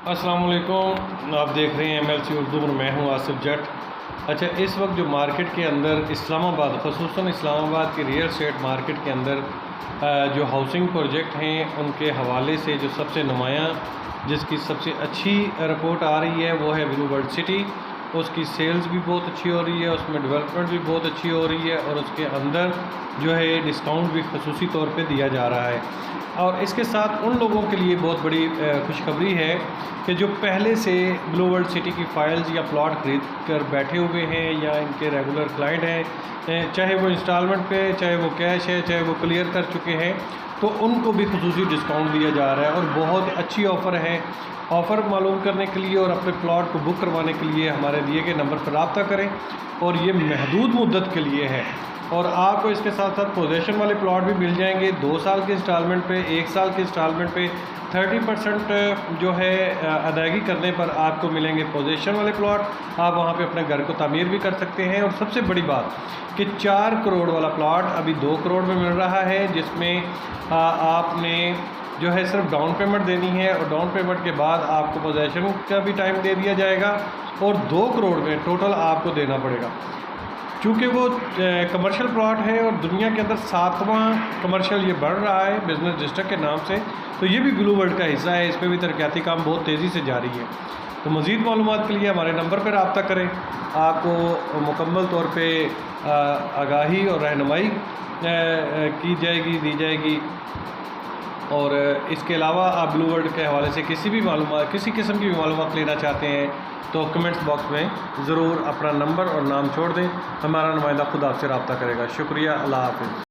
अस्सलाम वालेकुम। आप देख रहे हैं MLC उर्दू और मैं हूं आसिफ जट। अच्छा, इस वक्त जो मार्केट के अंदर इस्लामाबाद, ख़ुसूसन इस्लामाबाद की रियल एस्टेट मार्केट के अंदर जो हाउसिंग प्रोजेक्ट हैं उनके हवाले से जो सबसे नुमायाँ जिसकी सबसे अच्छी रिपोर्ट आ रही है वो है ब्लू वर्ल्ड सिटी। उसकी सेल्स भी बहुत अच्छी हो रही है, उसमें डेवलपमेंट भी बहुत अच्छी हो रही है और उसके अंदर जो है डिस्काउंट भी खसूसी तौर पे दिया जा रहा है। और इसके साथ उन लोगों के लिए बहुत बड़ी खुशखबरी है कि जो पहले से ब्लू वर्ल्ड सिटी की फ़ाइल्स या प्लॉट खरीद कर बैठे हुए हैं या इनके रेगुलर क्लाइंट हैं, चाहे वो इंस्टॉलमेंट पे, चाहे वो कैश है, चाहे वो क्लियर कर चुके हैं, तो उनको भी खसूसी डिस्काउंट दिया जा रहा है और बहुत अच्छी ऑफ़र है। ऑफ़र मालूम करने के लिए और अपने प्लॉट को बुक करवाने के लिए हमारे दिए गए नंबर पर रब्ता करें और ये महदूद मुद्दत के लिए है। और आपको इसके साथ साथ पोजेशन वाले प्लॉट भी मिल जाएंगे 2 साल के इंस्टॉलमेंट पे, 1 साल के इंस्टॉलमेंट पे 30% जो है अदायगी करने पर आपको मिलेंगे पोजेशन वाले प्लॉट। आप वहाँ पे अपने घर को तामीर भी कर सकते हैं। और सबसे बड़ी बात कि 4 करोड़ वाला प्लॉट अभी 2 करोड़ में मिल रहा है, जिसमें आपने जो है सिर्फ डाउन पेमेंट देनी है और डाउन पेमेंट के बाद आपको पोजेशन का भी टाइम दे दिया जाएगा और 2 करोड़ में टोटल आपको देना पड़ेगा। चूँकि वो कमर्शियल प्लॉट है और दुनिया के अंदर 7वां कमर्शियल ये बढ़ रहा है बिज़नेस डिस्ट्रिक्ट के नाम से, तो ये भी ब्लू वर्ल्ड का हिस्सा है। इस पर भी तरक्याती काम बहुत तेज़ी से जारी है। तो मज़ीद मालूमात के लिए हमारे नंबर पर रब्ता करें। आपको मुकम्मल तौर पे आगाही और रहनुमाई की जाएगी, दी जाएगी। और इसके अलावा आप ब्लू वर्ल्ड के हवाले से किसी किस्म की भी मालूमात लेना चाहते हैं तो कमेंट्स बॉक्स में ज़रूर अपना नंबर और नाम छोड़ दें। हमारा नुमाइंदा खुद आपसे रब्ता करेगा। शुक्रिया। अल्लाह हाफ़िज़।